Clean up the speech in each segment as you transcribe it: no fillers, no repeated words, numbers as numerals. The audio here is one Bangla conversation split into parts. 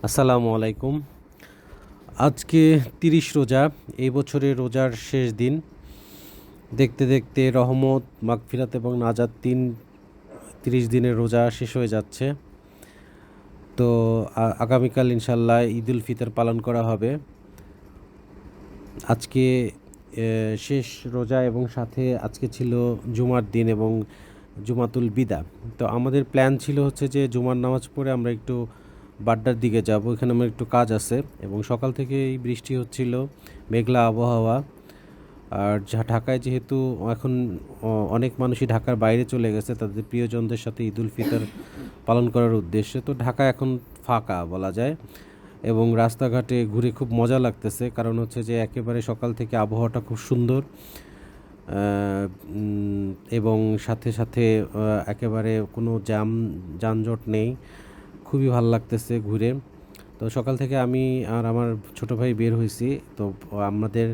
আসসালামু আলাইকুম। আজকে ৩০ রোজা, এই বছরের রোজার শেষ দিন। দেখতে দেখতে রহমত, মাগফিরাত এবং নাজাত ৩০ দিনের রোজা শেষ হয়ে যাচ্ছে। তো আগামীকাল ইনশাল্লাহ ঈদুল ফিতর পালন করা হবে। আজকে শেষ রোজা এবং সাথে আজকে ছিল জুমার দিন এবং জুমাতুল বিদা। তো আমাদের প্ল্যান ছিল হচ্ছে যে জুমার নামাজ পড়ে আমরা একটু বাড্ডার দিকে যাব, এখানে আমার একটু কাজ আছে। এবং সকাল থেকেই বৃষ্টি হচ্ছিল, মেঘলা আবহাওয়া। আর ঢাকায় যেহেতু এখন অনেক মানুষই ঢাকার বাইরে চলে গেছে তাদের প্রিয়জনদের সাথে ঈদুল ফিতর পালন করার উদ্দেশ্যে, তো ঢাকা এখন ফাঁকা বলা যায়। এবং রাস্তাঘাটে ঘুরে খুব মজা লাগতেছে, কারণ হচ্ছে যে একেবারে সকাল থেকে আবহাওয়াটা খুব সুন্দর। এবং সাথে সাথে একেবারে কোনো যানজট নেই, খুবই ভালো লাগতেছে ঘুরে। তো সকাল থেকে আমি আর আমার ছোট ভাই বের হয়েছি। তো আমাদের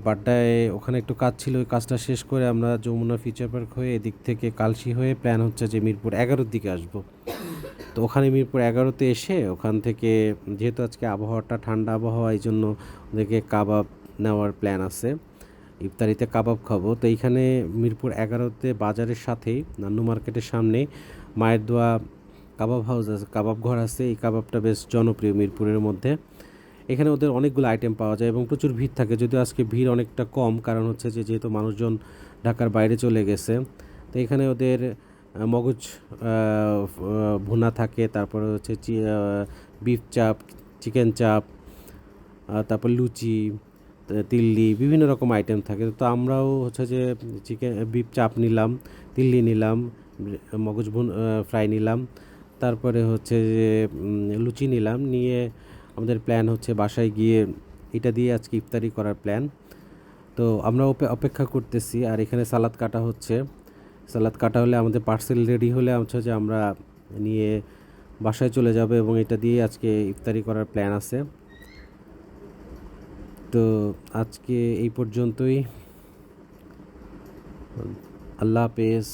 বাড্ডায় ওখানে একটু কাজ ছিল, ওই কাজটা শেষ করে আমরা যমুনা ফিউচার পার্ক হয়ে এদিক থেকে কালশি হয়ে প্ল্যান হচ্ছে যে মিরপুর 11-র দিকে আসব। তো ওখানে মিরপুর 11-তে এসে ওখান থেকে, যেহেতু আজকে আবহাওয়াটা ঠান্ডা আবহাওয়া, এই জন্য ওদেরকে কাবাব নেওয়ার প্ল্যান আছে, ইফতারিতে কাবাব খাবো। তো এইখানে মিরপুর 11-তে বাজারের সাথেই নান্নু মার্কেটের সামনে মায়ের দোয়া কাবাব হাউস আছে, কাবাব ঘর আছে। এই কাবাবটা বেশ জনপ্রিয় মিরপুরের মধ্যে। এখানে ওদের অনেকগুলো আইটেম পাওয়া যায় এবং প্রচুর ভিড় থাকে, যদিও আজকে ভিড় অনেকটা কম, কারণ হচ্ছে যে যেহেতু মানুষজন ঢাকার বাইরে চলে গেছে। তো এখানে ওদের মগজ ভুনা থাকে, তারপরে হচ্ছে বিফ চাপ, চিকেন চাপ, তারপর লুচি, তিল্লি, বিভিন্ন রকম আইটেম থাকে। তো আমরাও হচ্ছে যে বিফ চাপ নিলাম, তিল্লি নিলাম, মগজ ফ্রাই নিলাম, তারপরে হচ্ছে যে লুচি নিলাম। নিয়ে আমাদের প্ল্যান হচ্ছে বাসায় গিয়ে এটা দিয়ে আজকে ইফতারি করার প্ল্যান। তো আমরা অপেক্ষা করতেছি, আর এখানে সালাদ কাটা হচ্ছে। সালাদ কাটা হলে আমাদের পার্সেল রেডি হলে হচ্ছে যে আমরা নিয়ে বাসায় চলে যাব এবং এটা দিয়ে আজকে ইফতারি করার প্ল্যান আছে। তো আজকে এই পর্যন্তই। আল্লাহ হাফেজ।